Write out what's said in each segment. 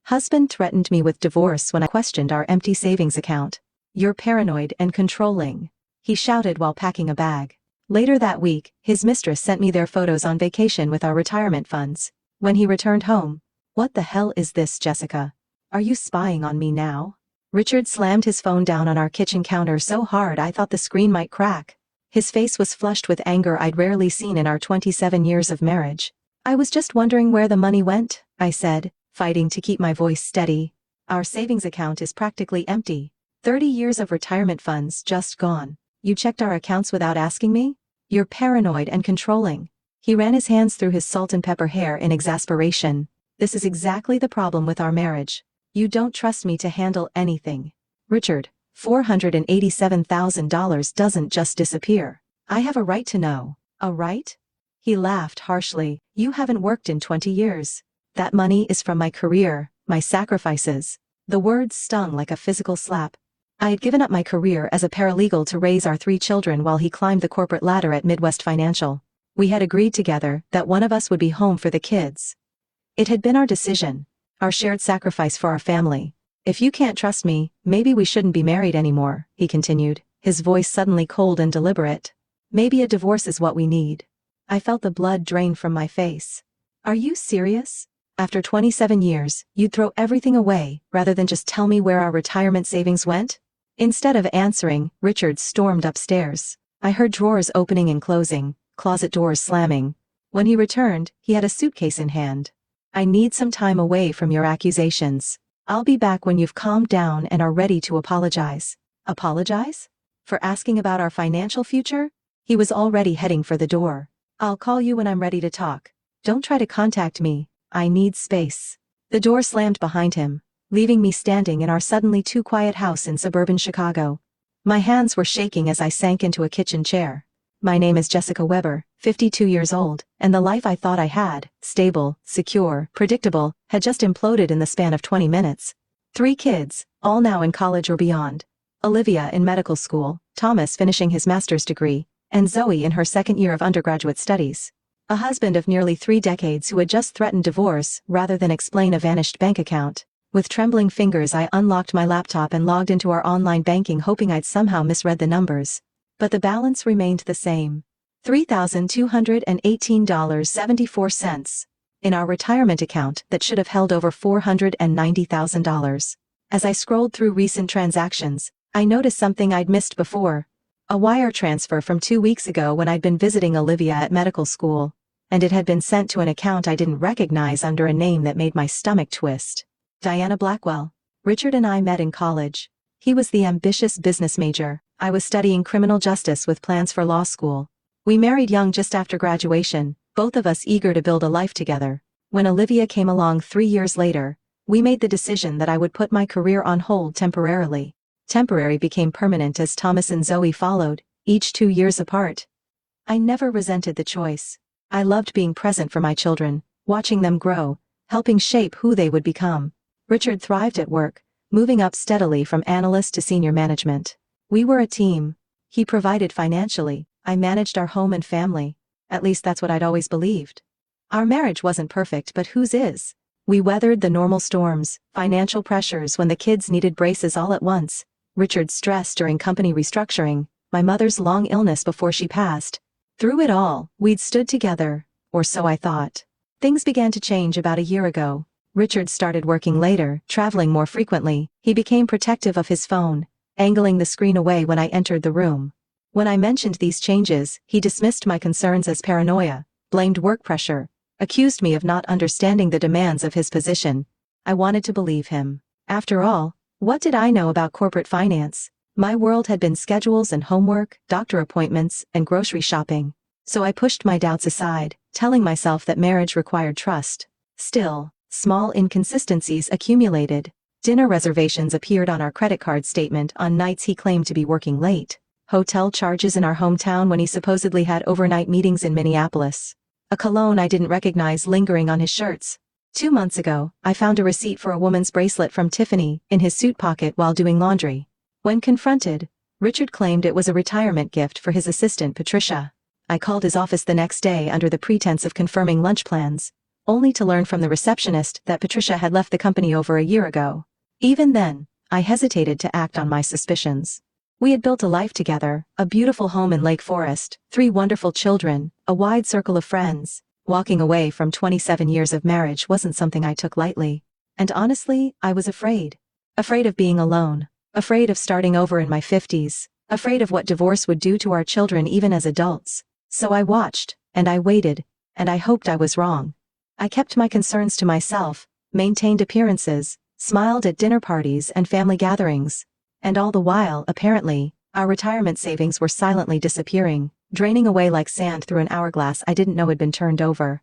Husband threatened me with divorce when I questioned our empty savings account. You're paranoid and controlling, he shouted while packing a bag. Later that week, his mistress sent me their photos on vacation with our retirement funds. When he returned home, "What the hell is this, Jessica? Are you spying on me now?" Richard slammed his phone down on our kitchen counter so hard I thought the screen might crack. His face was flushed with anger I'd rarely seen in our 27 years of marriage. "I was just wondering where the money went," I said, fighting to keep my voice steady. "Our savings account is practically empty. 30 years of retirement funds just gone. You checked our accounts without asking me? You're paranoid and controlling." He ran his hands through his salt and pepper hair in exasperation. "This is exactly the problem with our marriage. You don't trust me to handle anything." "Richard, $487,000 doesn't just disappear. I have a right to know." "A right?" He laughed harshly. "You haven't worked in 20 years. That money is from my career, my sacrifices." The words stung like a physical slap. I had given up my career as a paralegal to raise our 3 children while he climbed the corporate ladder at Midwest Financial. We had agreed together that one of us would be home for the kids. It had been our decision, our shared sacrifice for our family. "If you can't trust me, maybe we shouldn't be married anymore," he continued, his voice suddenly cold and deliberate. "Maybe a divorce is what we need." I felt the blood drain from my face. "Are you serious? After 27 years, you'd throw everything away rather than just tell me where our retirement savings went?" Instead of answering, Richard stormed upstairs. I heard drawers opening and closing, closet doors slamming. When he returned, he had a suitcase in hand. "I need some time away from your accusations. I'll be back when you've calmed down and are ready to apologize." Apologize? For asking about our financial future? He was already heading for the door. "I'll call you when I'm ready to talk. Don't try to contact me. I need space." The door slammed behind him, leaving me standing in our suddenly too quiet house in suburban Chicago. My hands were shaking as I sank into a kitchen chair. My name is Jessica Weber, 52 years old, and the life I thought I had, stable, secure, predictable, had just imploded in the span of 20 minutes. 3 kids, all now in college or beyond. Olivia in medical school, Thomas finishing his master's degree, and Zoe in her 2nd year of undergraduate studies. A husband of nearly 3 decades who had just threatened divorce rather than explain a vanished bank account. With trembling fingers I unlocked my laptop and logged into our online banking hoping I'd somehow misread the numbers. But the balance remained the same. $3,218.74. In our retirement account that should have held over $490,000. As I scrolled through recent transactions, I noticed something I'd missed before. A wire transfer from 2 weeks ago when I'd been visiting Olivia at medical school. And it had been sent to an account I didn't recognize under a name that made my stomach twist. Diana Blackwell. Richard and I met in college. He was the ambitious business major. I was studying criminal justice with plans for law school. We married young just after graduation, both of us eager to build a life together. When Olivia came along 3 years later, we made the decision that I would put my career on hold temporarily. Temporary became permanent as Thomas and Zoe followed, each 2 years apart. I never resented the choice. I loved being present for my children, watching them grow, helping shape who they would become. Richard thrived at work, moving up steadily from analyst to senior management. We were a team. He provided financially, I managed our home and family. At least that's what I'd always believed. Our marriage wasn't perfect, but whose is? We weathered the normal storms, financial pressures when the kids needed braces all at once, Richard's stress during company restructuring, my mother's long illness before she passed. Through it all, we'd stood together, or so I thought. Things began to change about a year ago. Richard started working later, traveling more frequently. He became protective of his phone, angling the screen away when I entered the room. When I mentioned these changes, he dismissed my concerns as paranoia, blamed work pressure, accused me of not understanding the demands of his position. I wanted to believe him. After all, what did I know about corporate finance? My world had been schedules and homework, doctor appointments, and grocery shopping. So I pushed my doubts aside, telling myself that marriage required trust. Still, small inconsistencies accumulated. Dinner reservations appeared on our credit card statement on nights he claimed to be working late. Hotel charges in our hometown when he supposedly had overnight meetings in Minneapolis. A cologne I didn't recognize lingering on his shirts. 2 months ago, I found a receipt for a woman's bracelet from Tiffany in his suit pocket while doing laundry. When confronted, Richard claimed it was a retirement gift for his assistant Patricia. I called his office the next day under the pretense of confirming lunch plans. only to learn from the receptionist that Patricia had left the company over a year ago. Even then, I hesitated to act on my suspicions. We had built a life together, a beautiful home in Lake Forest, 3 wonderful children, a wide circle of friends. Walking away from 27 years of marriage wasn't something I took lightly. And honestly, I was afraid. Afraid of being alone. Afraid of starting over in my 50s. Afraid of what divorce would do to our children even as adults. So I watched, and I waited, and I hoped I was wrong. I kept my concerns to myself, maintained appearances, smiled at dinner parties and family gatherings. And all the while, apparently, our retirement savings were silently disappearing, draining away like sand through an hourglass I didn't know had been turned over.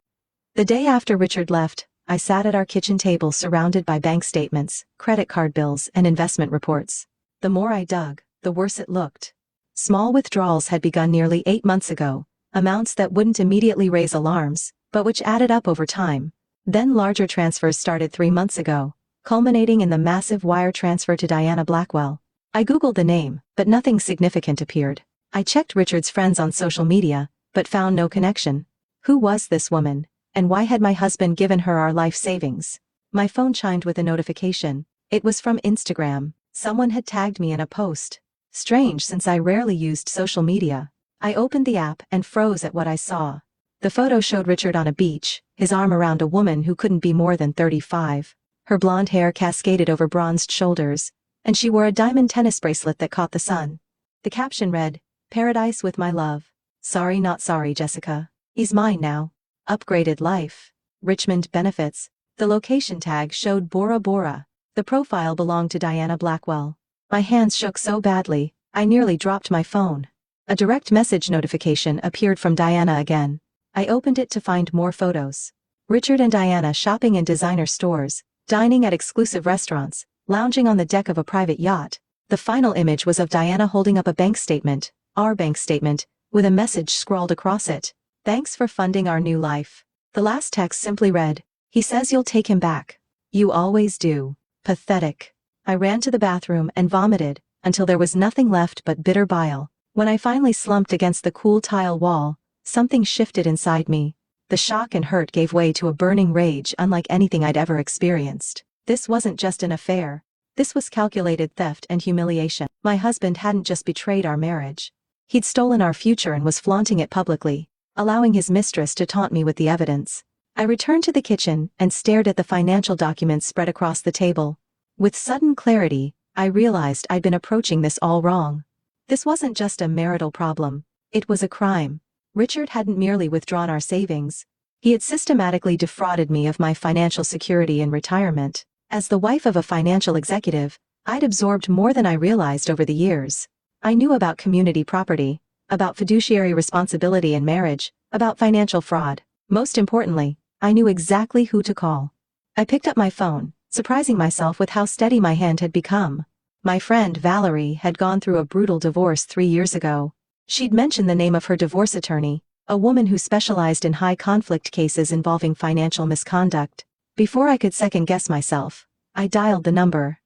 The day after Richard left, I sat at our kitchen table surrounded by bank statements, credit card bills, and investment reports. The more I dug, the worse it looked. Small withdrawals had begun nearly 8 months ago, amounts that wouldn't immediately raise alarms, but which added up over time. Then larger transfers started 3 months ago, culminating in the massive wire transfer to Diana Blackwell. I googled the name, but nothing significant appeared. I checked Richard's friends on social media, but found no connection. Who was this woman, and why had my husband given her our life savings? My phone chimed with a notification. It was from Instagram. Someone had tagged me in a post. Strange, since I rarely used social media. I opened the app and froze at what I saw. The photo showed Richard on a beach, his arm around a woman who couldn't be more than 35. Her blonde hair cascaded over bronzed shoulders, and she wore a diamond tennis bracelet that caught the sun. The caption read, "Paradise with my love. Sorry not sorry, Jessica. He's mine now. Upgraded life. Richmond benefits." The location tag showed Bora Bora. The profile belonged to Diana Blackwell. My hands shook so badly, I nearly dropped my phone. A direct message notification appeared from Diana again. I opened it to find more photos. Richard and Diana shopping in designer stores, dining at exclusive restaurants, lounging on the deck of a private yacht. The final image was of Diana holding up a bank statement, our bank statement, with a message scrawled across it. "Thanks for funding our new life." The last text simply read, "He says you'll take him back. You always do." Pathetic. I ran to the bathroom and vomited, until there was nothing left but bitter bile. When I finally slumped against the cool tile wall, something shifted inside me. The shock and hurt gave way to a burning rage unlike anything I'd ever experienced. This wasn't just an affair. This was calculated theft and humiliation. My husband hadn't just betrayed our marriage. He'd stolen our future and was flaunting it publicly, allowing his mistress to taunt me with the evidence. I returned to the kitchen and stared at the financial documents spread across the table. With sudden clarity, I realized I'd been approaching this all wrong. This wasn't just a marital problem. It was a crime. Richard hadn't merely withdrawn our savings. He had systematically defrauded me of my financial security in retirement. As the wife of a financial executive, I'd absorbed more than I realized over the years. I knew about community property, about fiduciary responsibility in marriage, about financial fraud. Most importantly, I knew exactly who to call. I picked up my phone, surprising myself with how steady my hand had become. My friend Valerie had gone through a brutal divorce 3 years ago. She'd mentioned the name of her divorce attorney, a woman who specialized in high-conflict cases involving financial misconduct. Before I could second-guess myself, I dialed the number.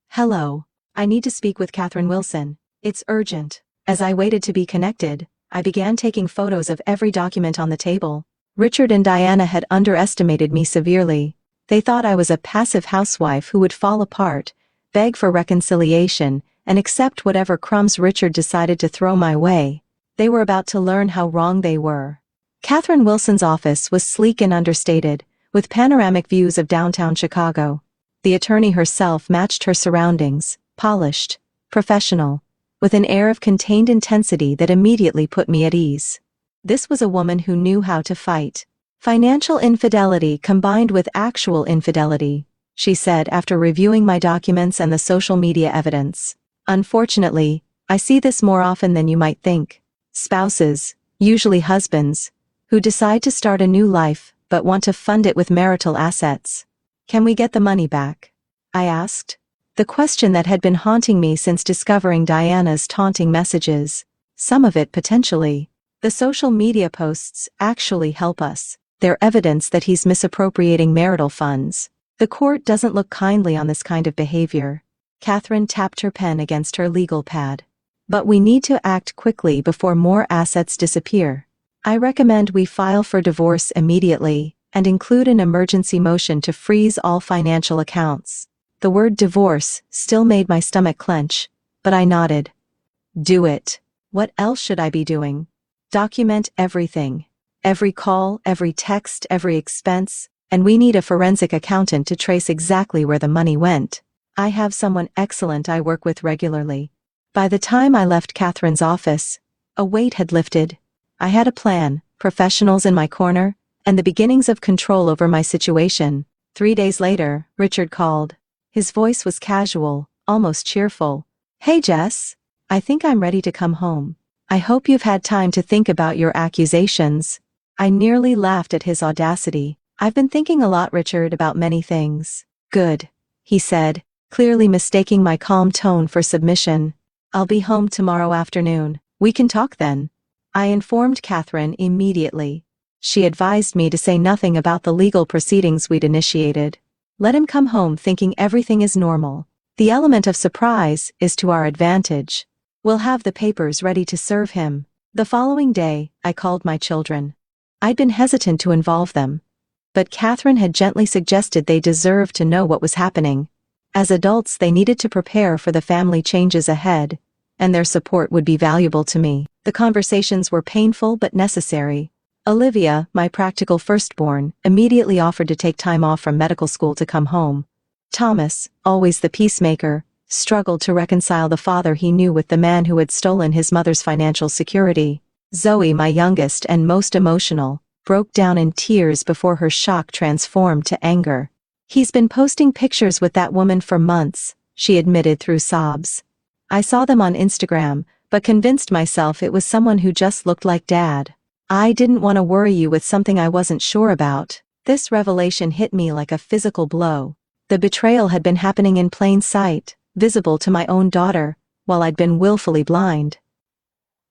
"Hello. I need to speak with Catherine Wilson. It's urgent." As I waited to be connected, I began taking photos of every document on the table. Richard and Diana had underestimated me severely. They thought I was a passive housewife who would fall apart, beg for reconciliation, and accept whatever crumbs Richard decided to throw my way. They were about to learn how wrong they were. Catherine Wilson's office was sleek and understated, with panoramic views of downtown Chicago. The attorney herself matched her surroundings, polished, professional, with an air of contained intensity that immediately put me at ease. This was a woman who knew how to fight. "Financial infidelity combined with actual infidelity," she said after reviewing my documents and the social media evidence. "Unfortunately, I see this more often than you might think. Spouses, usually husbands, who decide to start a new life but want to fund it with marital assets. Can we get the money back?" I asked. The question that had been haunting me since discovering Diana's taunting messages. Some of it potentially. The social media posts actually help us. They're evidence that he's misappropriating marital funds. The court doesn't look kindly on this kind of behavior. Catherine tapped her pen against her legal pad. "But we need to act quickly before more assets disappear. I recommend we file for divorce immediately, and include an emergency motion to freeze all financial accounts. The word divorce still made my stomach clench, but I nodded. Do it. What else should I be doing? Document everything. Every call, every text, every expense, and we need a forensic accountant to trace exactly where the money went. I have someone excellent I work with regularly. By the time I left Catherine's office, a weight had lifted. I had a plan, professionals in my corner, and the beginnings of control over my situation. 3 days later, Richard called. His voice was casual, almost cheerful. Hey Jess, I think I'm ready to come home. I hope you've had time to think about your accusations. I nearly laughed at his audacity. I've been thinking a lot, Richard, about many things. Good, he said, clearly mistaking my calm tone for submission. I'll be home tomorrow afternoon. We can talk then. I informed Catherine immediately. She advised me to say nothing about the legal proceedings we'd initiated. Let him come home thinking everything is normal. The element of surprise is to our advantage. We'll have the papers ready to serve him. The following day, I called my children. I'd been hesitant to involve them, but Catherine had gently suggested they deserved to know what was happening. As adults, they needed to prepare for the family changes ahead, and their support would be valuable to me. The conversations were painful but necessary. Olivia, my practical firstborn, immediately offered to take time off from medical school to come home. Thomas, always the peacemaker, struggled to reconcile the father he knew with the man who had stolen his mother's financial security. Zoe, my youngest and most emotional, broke down in tears before her shock transformed to anger. He's been posting pictures with that woman for months, she admitted through sobs. I saw them on Instagram, but convinced myself it was someone who just looked like Dad. I didn't want to worry you with something I wasn't sure about. This revelation hit me like a physical blow. The betrayal had been happening in plain sight, visible to my own daughter, while I'd been willfully blind.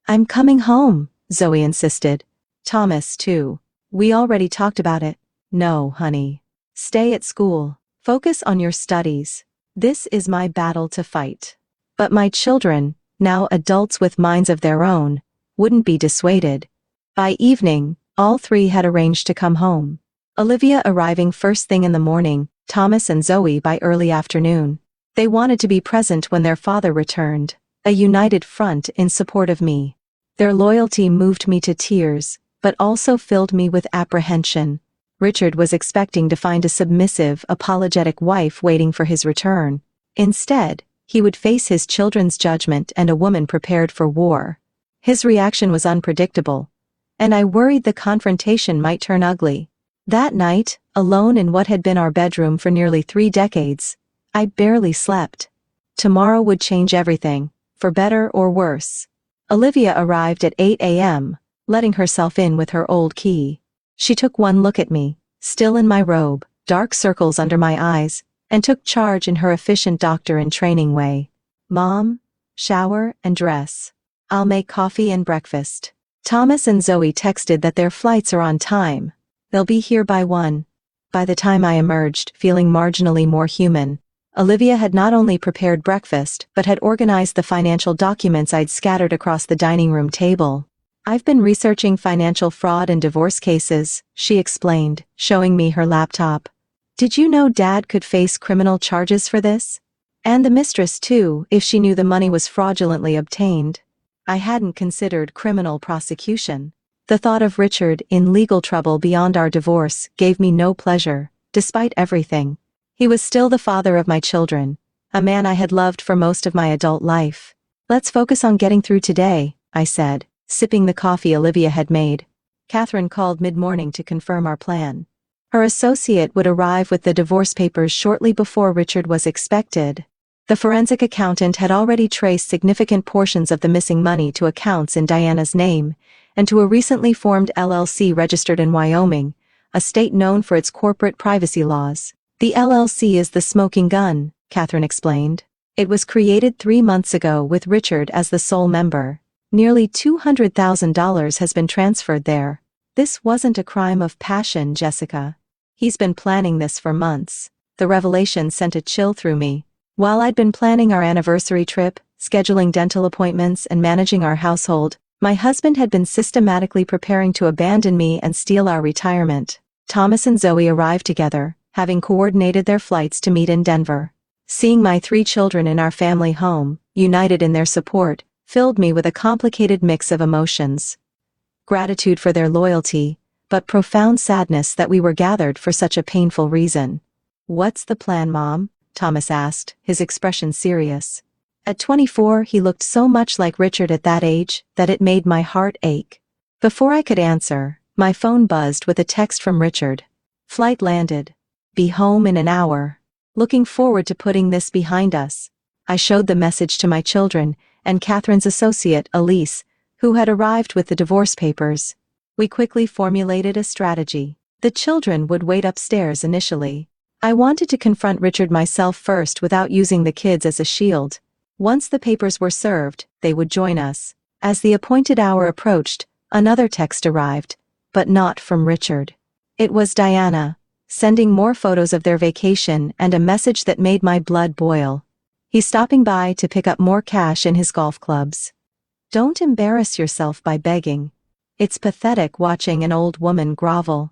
I'm coming home, Zoe insisted. Thomas, too. We already talked about it. No, honey. Stay at school. Focus on your studies. This is my battle to fight. But my children, now adults with minds of their own, wouldn't be dissuaded. By evening, all three had arranged to come home. Olivia arriving first thing in the morning, Thomas and Zoe by early afternoon. They wanted to be present when their father returned, a united front in support of me. Their loyalty moved me to tears, but also filled me with apprehension. Richard was expecting to find a submissive, apologetic wife waiting for his return. Instead, he would face his children's judgment and a woman prepared for war. His reaction was unpredictable, and I worried the confrontation might turn ugly. That night, alone in what had been our bedroom for nearly 3 decades, I barely slept. Tomorrow would change everything, for better or worse. Olivia arrived at 8 a.m., letting herself in with her old key. She took one look at me, still in my robe, dark circles under my eyes, and took charge in her efficient doctor-in-training way. Mom, shower and dress. I'll make coffee and breakfast. Thomas and Zoe texted that their flights are on time. They'll be here by 1. By the time I emerged, feeling marginally more human, Olivia had not only prepared breakfast, but had organized the financial documents I'd scattered across the dining room table. I've been researching financial fraud and divorce cases, she explained, showing me her laptop. Did you know Dad could face criminal charges for this? And the mistress too, if she knew the money was fraudulently obtained. I hadn't considered criminal prosecution. The thought of Richard in legal trouble beyond our divorce gave me no pleasure, despite everything. He was still the father of my children, a man I had loved for most of my adult life. Let's focus on getting through today, I said, sipping the coffee Olivia had made. Catherine called mid-morning to confirm our plan. Her associate would arrive with the divorce papers shortly before Richard was expected. The forensic accountant had already traced significant portions of the missing money to accounts in Diana's name, and to a recently formed LLC registered in Wyoming, a state known for its corporate privacy laws. The LLC is the smoking gun, Catherine explained. It was created 3 months ago with Richard as the sole member. Nearly $200,000 has been transferred there. This wasn't a crime of passion, Jessica. He's been planning this for months. The revelation sent a chill through me. While I'd been planning our anniversary trip, scheduling dental appointments, and managing our household, my husband had been systematically preparing to abandon me and steal our retirement. Thomas and Zoe arrived together, having coordinated their flights to meet in Denver. Seeing my 3 children in our family home, united in their support, filled me with a complicated mix of emotions. Gratitude for their loyalty, but profound sadness that we were gathered for such a painful reason. "What's the plan, Mom?" Thomas asked, his expression serious. At 24, he looked so much like Richard at that age that it made my heart ache. Before I could answer, my phone buzzed with a text from Richard. "Flight landed. Be home in an hour. Looking forward to putting this behind us." I showed the message to my children and Catherine's associate, Elise, who had arrived with the divorce papers. We quickly formulated a strategy. The children would wait upstairs initially. I wanted to confront Richard myself first without using the kids as a shield. Once the papers were served, they would join us. As the appointed hour approached, another text arrived, but not from Richard. It was Diana, sending more photos of their vacation and a message that made my blood boil. "He's stopping by to pick up more cash in his golf clubs. Don't embarrass yourself by begging. It's pathetic watching an old woman grovel."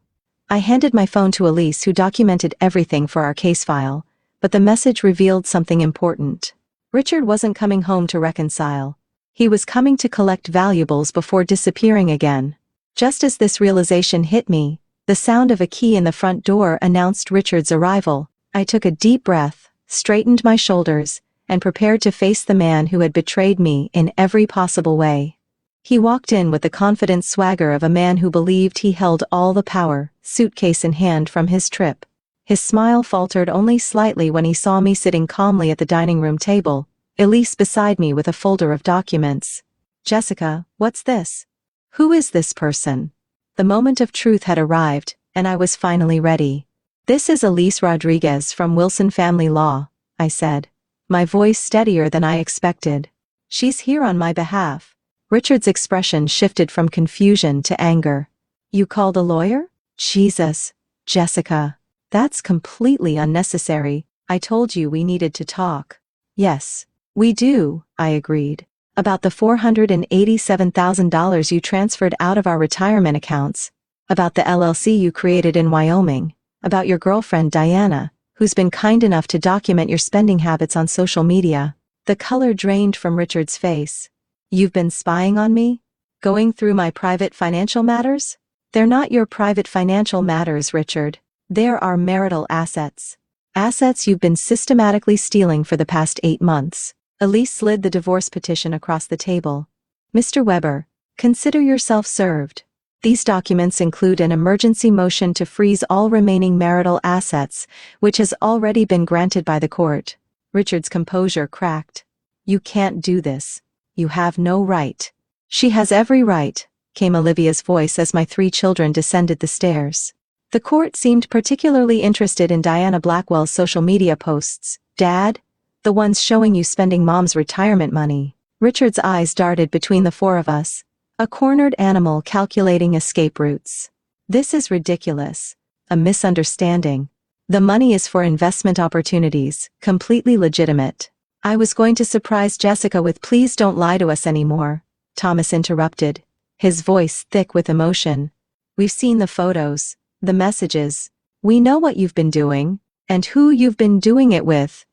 I handed my phone to Elise, who documented everything for our case file, but the message revealed something important. Richard wasn't coming home to reconcile. He was coming to collect valuables before disappearing again. Just as this realization hit me, the sound of a key in the front door announced Richard's arrival. I took a deep breath, straightened my shoulders, and prepared to face the man who had betrayed me in every possible way. He walked in with the confident swagger of a man who believed he held all the power, suitcase in hand from his trip. His smile faltered only slightly when he saw me sitting calmly at the dining room table, Elise beside me with a folder of documents. "Jessica, what's this? Who is this person?" The moment of truth had arrived, and I was finally ready. "This is Elise Rodriguez from Wilson Family Law," I said, my voice steadier than I expected. "She's here on my behalf." Richard's expression shifted from confusion to anger. "You called a lawyer? Jesus, Jessica. That's completely unnecessary. I told you we needed to talk." "Yes, we do," I agreed. "About the $487,000 you transferred out of our retirement accounts. About the LLC you created in Wyoming. About your girlfriend Diana, who's been kind enough to document your spending habits on social media." The color drained from Richard's face. "You've been spying on me? Going through my private financial matters?" "They're not your private financial matters, Richard. They're our marital assets. Assets you've been systematically stealing for the past 8 months. Elise slid the divorce petition across the table. "Mr. Weber, consider yourself served. These documents include an emergency motion to freeze all remaining marital assets, which has already been granted by the court." Richard's composure cracked. "You can't do this. You have no right." "She has every right," came Olivia's voice as my 3 children descended the stairs. The court seemed particularly interested in Diana Blackwell's social media posts. "Dad? The ones showing you spending Mom's retirement money." Richard's eyes darted between the 4 of us. A cornered animal calculating escape routes. "This is ridiculous. A misunderstanding. The money is for investment opportunities, completely legitimate." I was going to surprise Jessica with "Please don't lie to us anymore," Thomas interrupted, his voice thick with emotion. "We've seen the photos, the messages. We know what you've been doing, and who you've been doing it with,"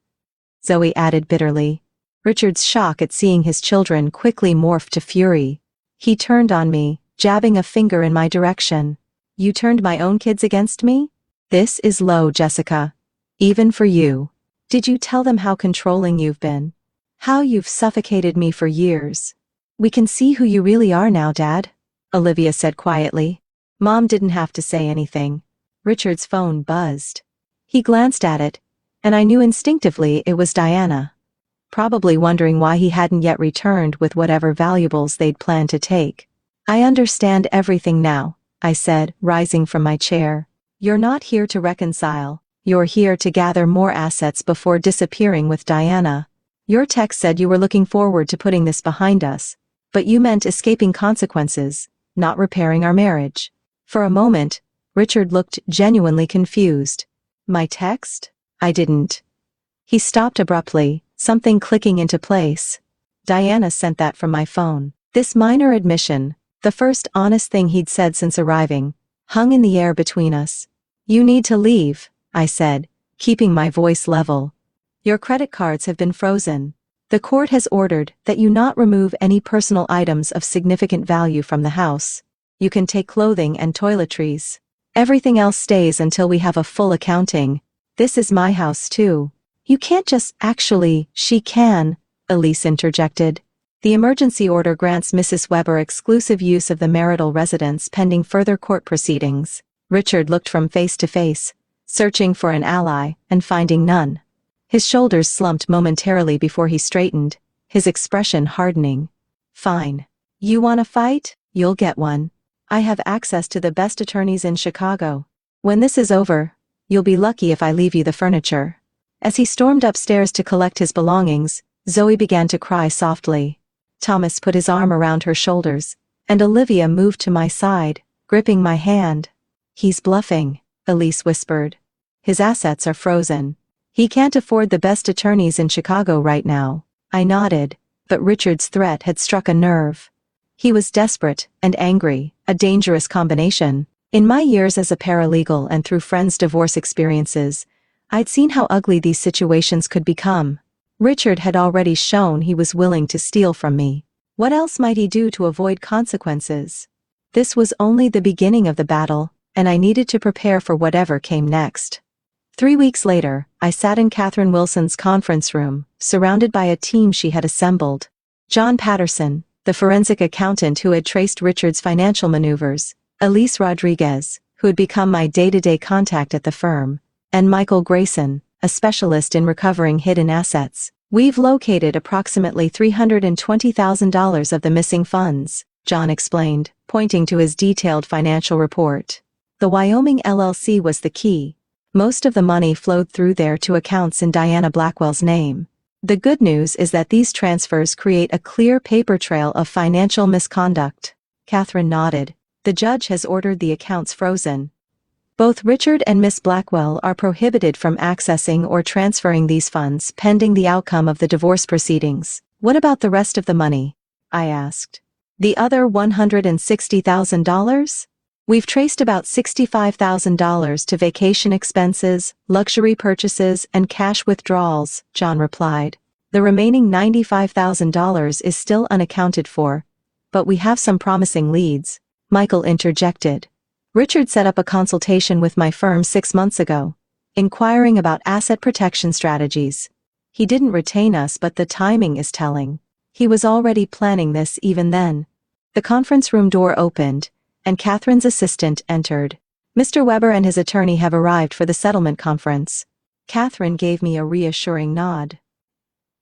Zoe added bitterly. Richard's shock at seeing his children quickly morphed to fury. He turned on me, jabbing a finger in my direction. "You turned my own kids against me? This is low, Jessica. Even for you. Did you tell them how controlling you've been? How you've suffocated me for years?" "We can see who you really are now, Dad," Olivia said quietly. Mom didn't have to say anything. Richard's phone buzzed. He glanced at it, and I knew instinctively it was Diana. Probably wondering why he hadn't yet returned with whatever valuables they'd planned to take. "I understand everything now," I said, rising from my chair. "You're not here to reconcile. You're here to gather more assets before disappearing with Diana. Your text said you were looking forward to putting this behind us, but you meant escaping consequences, not repairing our marriage." For a moment, Richard looked genuinely confused. "My text? I didn't." He stopped abruptly, something clicking into place. "Diana sent that from my phone." This minor admission, the first honest thing he'd said since arriving, hung in the air between us. You need to leave, I said, keeping my voice level. Your credit cards have been frozen. The court has ordered that you not remove any personal items of significant value from the house. You can take clothing and toiletries. Everything else stays until we have a full accounting. This is my house too. You can't just actually, she can, Elise interjected. The emergency order grants Mrs. Weber exclusive use of the marital residence pending further court proceedings. Richard looked from face to face, searching for an ally, and finding none. His shoulders slumped momentarily before he straightened, his expression hardening. Fine. You want a fight? You'll get one. I have access to the best attorneys in Chicago. When this is over, you'll be lucky if I leave you the furniture. As he stormed upstairs to collect his belongings, Zoe began to cry softly. Thomas put his arm around her shoulders, and Olivia moved to my side, gripping my hand. He's bluffing, Elise whispered. His assets are frozen. He can't afford the best attorneys in Chicago right now. I nodded, but Richard's threat had struck a nerve. He was desperate and angry, a dangerous combination. In my years as a paralegal and through friends' divorce experiences, I'd seen how ugly these situations could become. Richard had already shown he was willing to steal from me. What else might he do to avoid consequences? This was only the beginning of the battle, and I needed to prepare for whatever came next. 3 weeks later, I sat in Catherine Wilson's conference room, surrounded by a team she had assembled. John Patterson, the forensic accountant who had traced Richard's financial maneuvers, Elise Rodriguez, who had become my day-to-day contact at the firm, and Michael Grayson, a specialist in recovering hidden assets. We've located approximately $320,000 of the missing funds, John explained, pointing to his detailed financial report. The Wyoming LLC was the key. Most of the money flowed through there to accounts in Diana Blackwell's name. The good news is that these transfers create a clear paper trail of financial misconduct. Catherine nodded. The judge has ordered the accounts frozen. Both Richard and Miss Blackwell are prohibited from accessing or transferring these funds pending the outcome of the divorce proceedings. What about the rest of the money? I asked. The other $160,000? We've traced about $65,000 to vacation expenses, luxury purchases, and cash withdrawals, John replied. The remaining $95,000 is still unaccounted for, but we have some promising leads, Michael interjected. Richard set up a consultation with my firm 6 months ago, inquiring about asset protection strategies. He didn't retain us, but the timing is telling. He was already planning this even then. The conference room door opened, and Catherine's assistant entered. Mr. Weber and his attorney have arrived for the settlement conference. Catherine gave me a reassuring nod.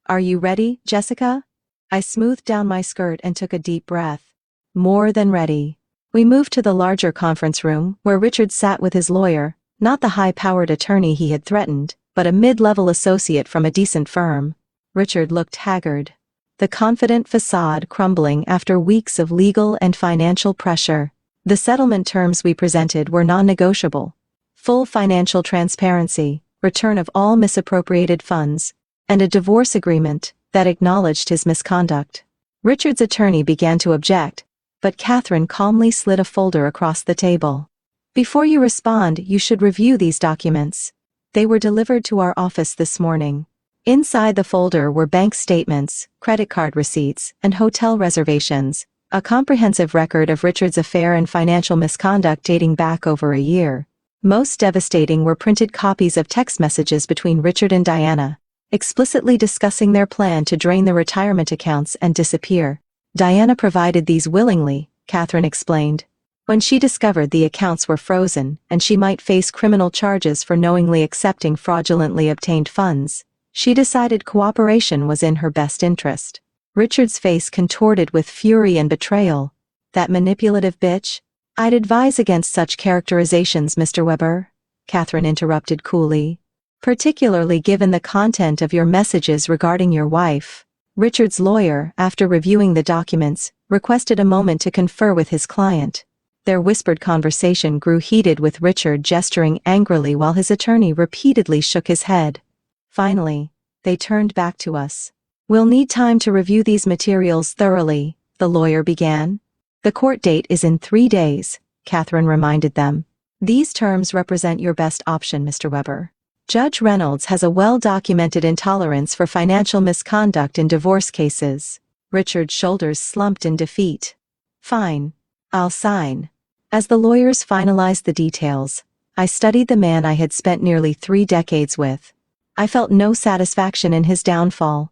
Are you ready, Jessica? I smoothed down my skirt and took a deep breath. More than ready. We moved to the larger conference room, where Richard sat with his lawyer, not the high-powered attorney he had threatened, but a mid-level associate from a decent firm. Richard looked haggard, the confident facade crumbling after weeks of legal and financial pressure. The settlement terms we presented were non-negotiable. Full financial transparency, return of all misappropriated funds, and a divorce agreement that acknowledged his misconduct. Richard's attorney began to object, but Catherine calmly slid a folder across the table. Before you respond, you should review these documents. They were delivered to our office this morning. Inside the folder were bank statements, credit card receipts, and hotel reservations, a comprehensive record of Richard's affair and financial misconduct dating back over a year. Most devastating were printed copies of text messages between Richard and Diana, explicitly discussing their plan to drain the retirement accounts and disappear. Diana provided these willingly, Catherine explained. When she discovered the accounts were frozen and she might face criminal charges for knowingly accepting fraudulently obtained funds, she decided cooperation was in her best interest. Richard's face contorted with fury and betrayal. That manipulative bitch? I'd advise against such characterizations, Mr. Weber, Catherine interrupted coolly. Particularly given the content of your messages regarding your wife. Richard's lawyer, after reviewing the documents, requested a moment to confer with his client. Their whispered conversation grew heated, with Richard gesturing angrily while his attorney repeatedly shook his head. Finally, they turned back to us. We'll need time to review these materials thoroughly, the lawyer began. The court date is in 3 days, Catherine reminded them. These terms represent your best option, Mr. Weber. Judge Reynolds has a well-documented intolerance for financial misconduct in divorce cases. Richard's shoulders slumped in defeat. Fine. I'll sign. As the lawyers finalized the details, I studied the man I had spent nearly 3 decades with. I felt no satisfaction in his downfall.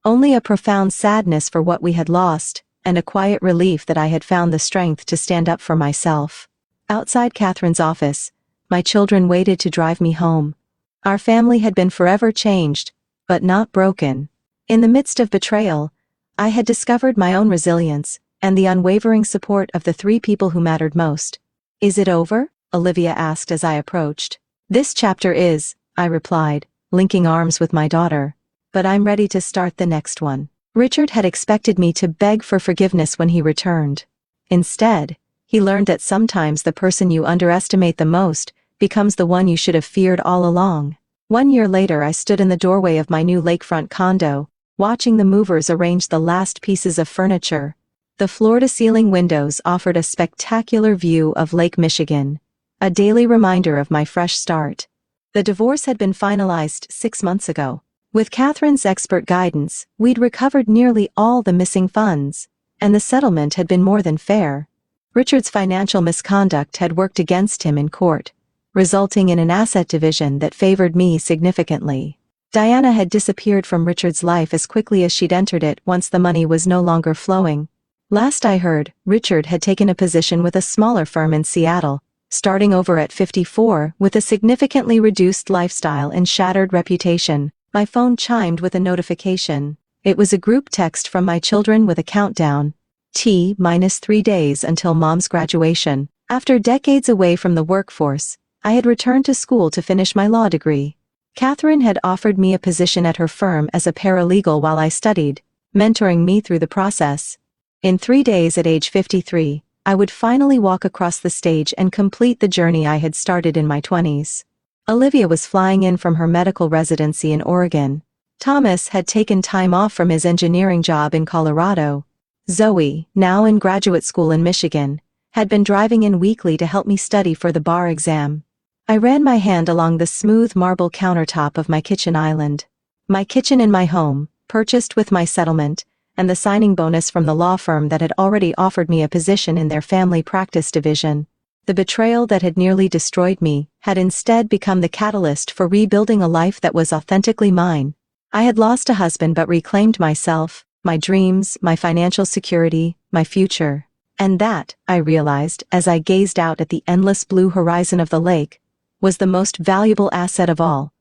Only a profound sadness for what we had lost, and a quiet relief that I had found the strength to stand up for myself. Outside Catherine's office, my children waited to drive me home. Our family had been forever changed, but not broken. In the midst of betrayal, I had discovered my own resilience, and the unwavering support of the 3 people who mattered most. "Is it over?" Olivia asked as I approached. "This chapter is," I replied, linking arms with my daughter. "But I'm ready to start the next one." Richard had expected me to beg for forgiveness when he returned. Instead, he learned that sometimes the person you underestimate the most becomes the one you should have feared all along. 1 year later, I stood in the doorway of my new lakefront condo, watching the movers arrange the last pieces of furniture. The floor-to-ceiling windows offered a spectacular view of Lake Michigan, a daily reminder of my fresh start. The divorce had been finalized 6 months ago. With Catherine's expert guidance, we'd recovered nearly all the missing funds, and the settlement had been more than fair. Richard's financial misconduct had worked against him in court, resulting in an asset division that favored me significantly. Diana had disappeared from Richard's life as quickly as she'd entered it once the money was no longer flowing. Last I heard, Richard had taken a position with a smaller firm in Seattle, starting over at 54 with a significantly reduced lifestyle and shattered reputation. My phone chimed with a notification. It was a group text from my children with a countdown. T-3 days until Mom's graduation. After decades away from the workforce, I had returned to school to finish my law degree. Catherine had offered me a position at her firm as a paralegal while I studied, mentoring me through the process. In 3 days at age 53, I would finally walk across the stage and complete the journey I had started in my 20s. Olivia was flying in from her medical residency in Oregon. Thomas had taken time off from his engineering job in Colorado. Zoe, now in graduate school in Michigan, had been driving in weekly to help me study for the bar exam. I ran my hand along the smooth marble countertop of my kitchen island. My kitchen in my home, purchased with my settlement, and the signing bonus from the law firm that had already offered me a position in their family practice division. The betrayal that had nearly destroyed me had instead become the catalyst for rebuilding a life that was authentically mine. I had lost a husband but reclaimed myself, my dreams, my financial security, my future. And that, I realized as I gazed out at the endless blue horizon of the lake, was the most valuable asset of all.